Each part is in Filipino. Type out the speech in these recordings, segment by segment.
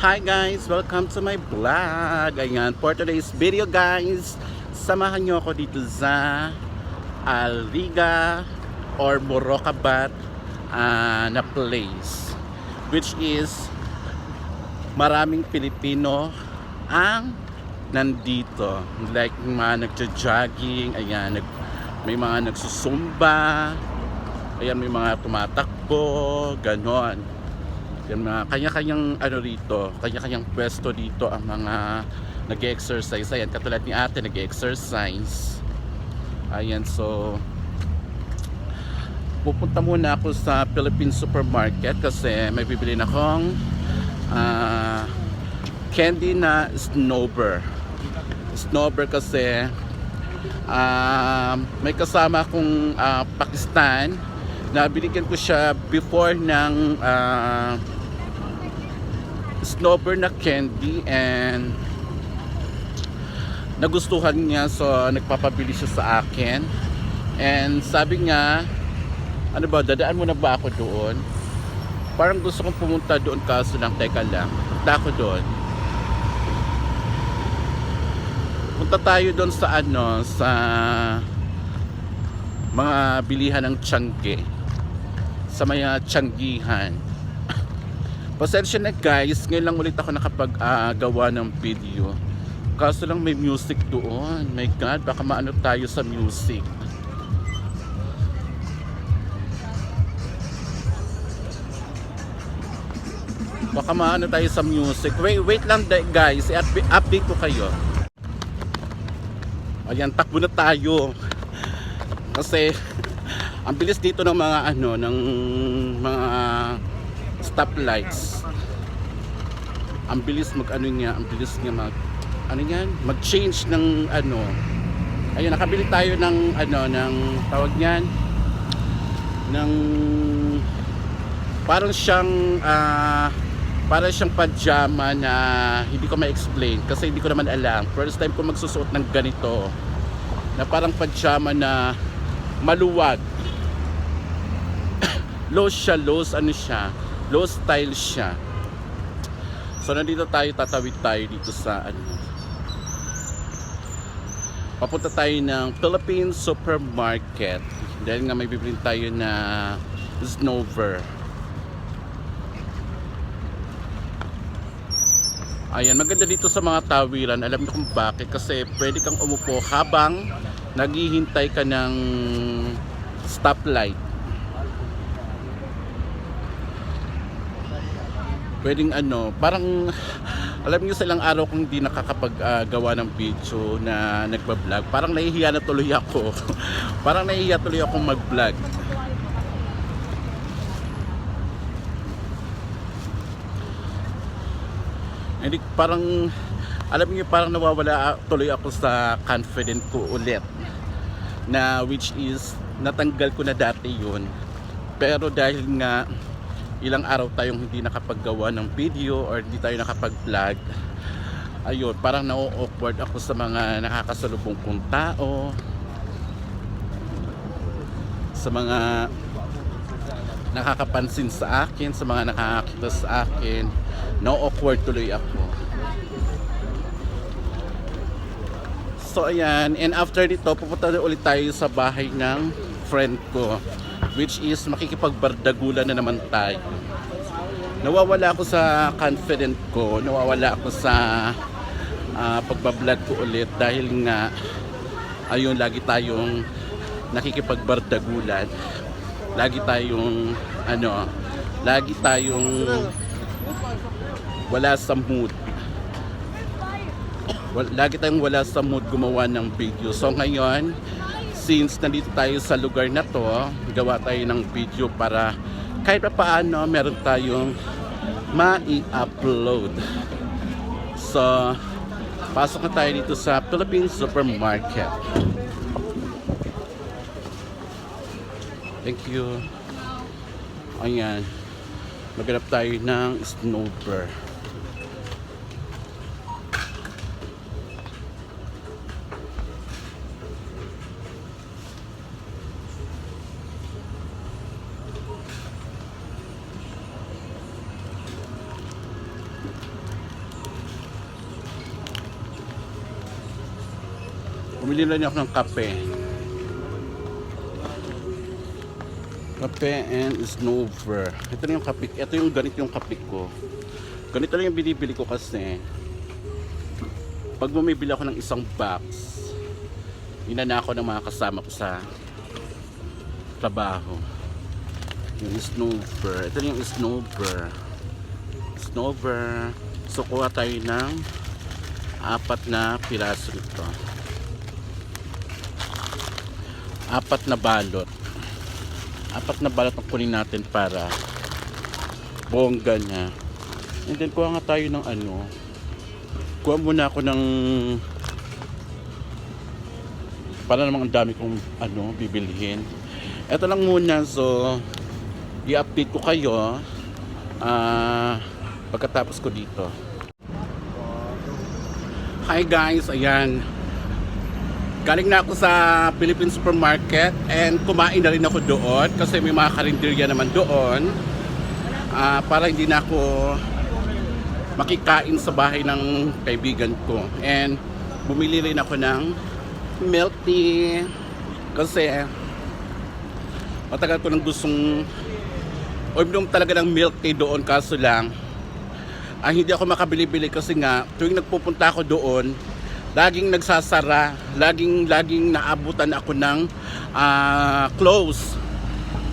Hi guys! Welcome to my vlog! Ayan, for today's video guys, samahan nyo ako dito sa Alriga or Morocabat na place, which is maraming Pilipino ang nandito. Like mga nagja-jogging, ayan, may mga nagsusumba, ayan, may mga tumatakbo, ganon. Yan, mga kanya-kanyang ano rito, kanya-kanyang pwesto dito ang mga nag-exercise. Ayan, katulad ni ate nag-exercise. Ayan, so pupunta muna ako sa Philippine Supermarket kasi may bibili na akong candy na snowber. Snowber kasi may kasama akong Pakistan na binigyan ko siya before ng snowber na candy and nagustuhan niya, so nagpapabili siya sa akin and sabi niya, ano ba, dadaan mo na ba ako doon? Parang gusto kong pumunta doon kaso lang, teka lang, punta ako doon. Punta tayo doon sa ano, sa mga bilihan ng Tiangge, sa mga Tianggihan. Pasensya na guys, ngayon lang ulit ako nakapag-gawa ng video. Kaso lang may music doon. My God, baka maano tayo sa music. Baka maano tayo sa music. Wait lang guys, i-update ko kayo. Ayan, takbo na tayo. Kasi ang bilis dito ng mga ano, ng mga stoplights. Ang bilis mag-ano niya, ang bilis niya mag-change ng ano. Ayun, nakabili tayo ng ano, ng tawag niyan, ng parang siyang pajama na hindi ko ma-explain kasi hindi ko naman alam. First time ko magsusuot ng ganito na parang pajama na maluwag. Low style siya. So nandito tayo, tatawid tayo dito sa ano, papunta tayo ng Philippine Supermarket dahil nga may bibilin tayo na snowber. Ayan, maganda dito sa mga tawiran. Alam niyo kung bakit, kasi pwede kang umupo habang naghihintay ka ng stoplight. Pwedeng ano, parang alam niyo sa ilang araw kung hindi nakakapag-gawa ng video na nagba-vlog, parang nahihiya na tuloy ako. Parang nahihiya tuloy akong mag-vlog. Hindi, parang alam niyo, parang nawawala tuloy ako sa confident ko ulit, na which is natanggal ko na dati yun, pero dahil nga ilang araw tayong hindi nakapaggawa ng video or hindi tayo nakapag-vlog, ayun, parang na-awkward ako sa mga nakakasalubong kong tao, sa mga nakakapansin sa akin, sa mga nakakakita sa akin. Na-awkward tuloy ako. So ayan, and after dito pupunta na ulit tayo sa bahay ng friend ko, which is makikipagbardagulan na naman tayo. Nawawala ako sa confident ko, nawawala ako sa pagbablog ko ulit dahil nga ayun, lagi tayong nakikipagbardagulan, lagi tayong ano, lagi tayong wala sa mood. Lagi tayong wala sa mood gumawa ng video. So ngayon, since nandito tayo sa lugar na to, gawa tayo ng video para kahit pa paano meron tayong ma-i-upload. So pasok na tayo dito sa Philippine Supermarket. Thank you. Ayan, maghanap tayo ng snowber. Bumili na ako ng kape. Kape and snowbird. Ito na yung kape. Ito yung ganito yung kape ko. Ganito lang yung binibili ko kasi pag bumibili ako ng isang box, inana ako ng mga kasama ko sa trabaho. Yung snowbird. Ito na yung snowbird. Snowbird. So kuha tayo ng 4 na piraso nito. 4 na balot. 4 na balot ang kunin natin para bongga niya. And then kuha nga tayo ng ano. Kuha muna ako ng para namang ang dami kong ano bibilhin. Ito lang muna, so i-update ko kayo pagkatapos ko dito. Hi guys, ayan. Galing na ako sa Philippine Supermarket and kumain na rin ako doon kasi may mga karinderya naman doon para hindi na ako makikain sa bahay ng kaibigan ko. And bumili rin ako ng milk tea kasi matagal ko nang gustong uminom talaga ng milk tea doon, kaso lang hindi ako makabili-bili kasi nga tuwing nagpupunta ako doon laging nagsasara, laging naabutan ako ng close.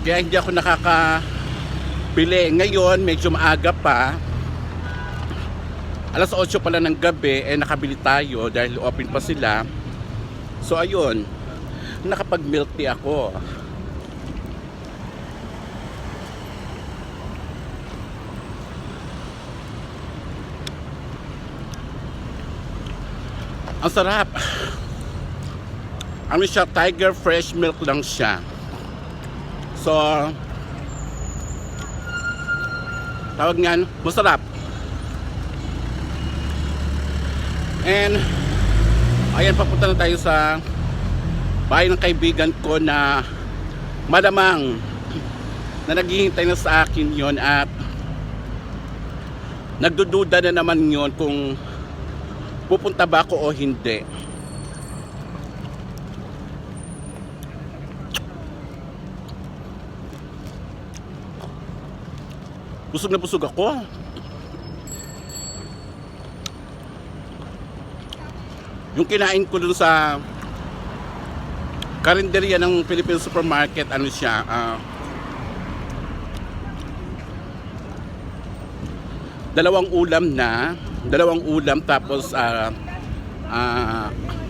Kaya hindi ako nakakabili. Ngayon, medyo maaga pa. Alas 8 pala ng gabi, nakabili tayo dahil open pa sila. So ayun, nakapag-milk tea ako. Ang sarap. Ano siya, Tiger fresh milk lang siya. So tawag niyan, masarap. And ayan, papunta na tayo sa bahay ng kaibigan ko na malamang na naghihintay na sa akin yon, at nagdududa na naman yon kung pupunta ba ako o hindi. Busog na busog ako. Yung kinain ko dun sa karinderya ng Philippine Supermarket, ano siya, dalawang ulam tapos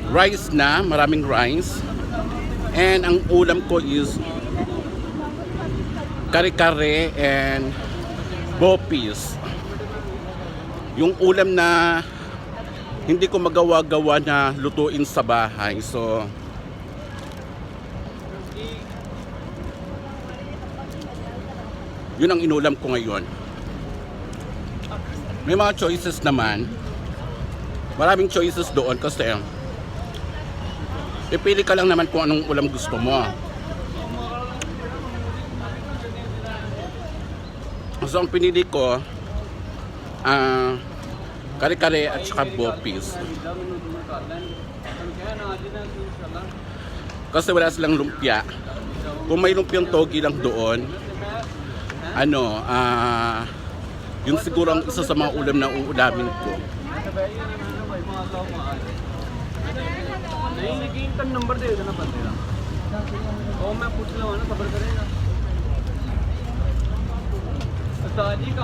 rice na, maraming rice. And ang ulam ko is kare-kare and bopis. Yung ulam na hindi ko magawa-gawa na lutuin sa bahay. So yun ang inulam ko ngayon. May mga choices naman. Maraming choices doon kasi ipili ka lang naman kung anong ulam gusto mo. So ang pinili ko kare-kare at saka bopis. Kasi wala silang lumpia. Kung may lumpiang togi lang doon, yun siguro ang isa sa mga ulam na uulamin ko.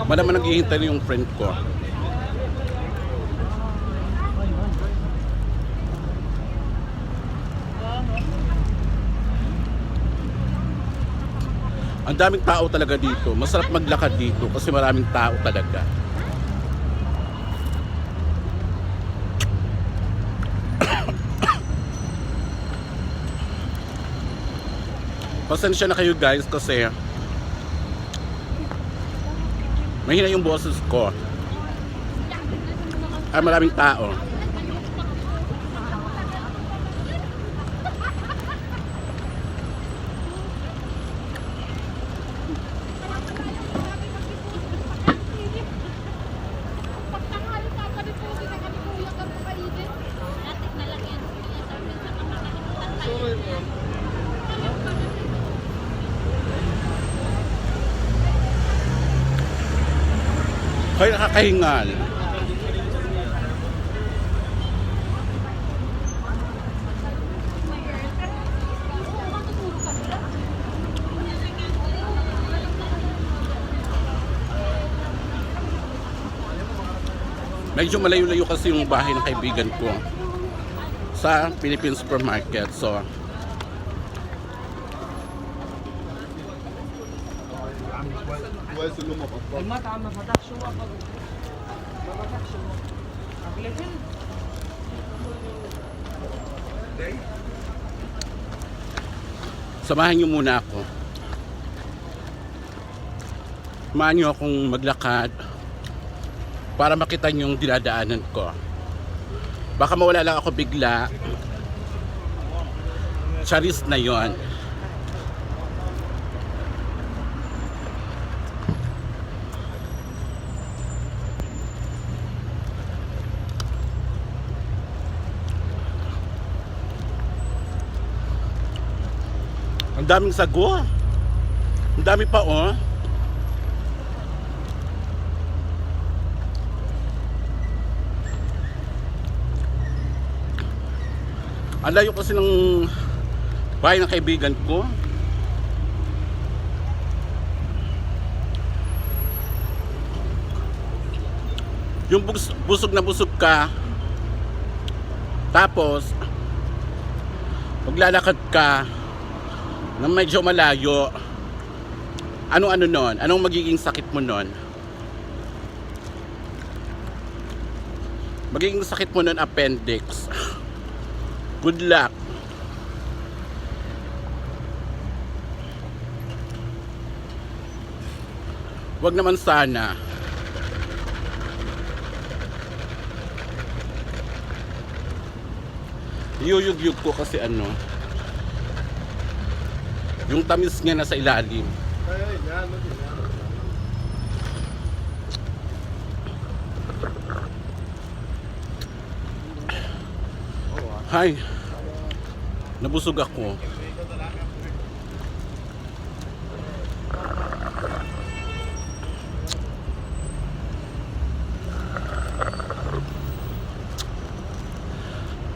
Madama naghihintay yung friend ko. Ang daming tao talaga dito. Masarap maglakad dito kasi maraming tao talaga. Pasensya na kayo guys kasi mahina yung boses ko. Maraming tao. Hoy, nakakahingal. Medyo malayo-layo kasi yung bahay ng kaibigan ko sa Philippine Supermarket. So, samahan nyo muna ako. Samahan nyo akong maglakad para makita nyo yung dinadaanan ko. Baka mawala lang ako bigla. Charis na yon. Ang daming sago. Ang dami pa oh. Ang layo kasi ng bahay ng kaibigan ko. Yung busog na busog ka, tapos maglalakad ka na medyo malayo, ano nun? Anong magiging sakit mo nun? Magiging sakit mo nun appendix. Good luck. Wag naman sana. Yuyug-yug ko kasi ano, yung tamis niya nasa ilalim. Hay, nabusog ako.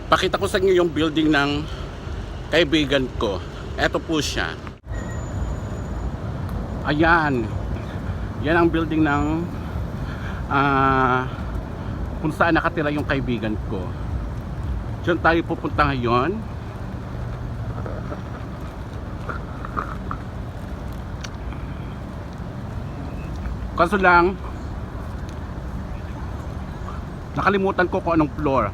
Pakita ko sa inyo yung building ng kaibigan ko. Eto po siya. Ayan. Yan ang building ng kung saan nakatira yung kaibigan ko. Diyan tayo pupunta ngayon. Kaso lang, nakalimutan ko kung anong floor.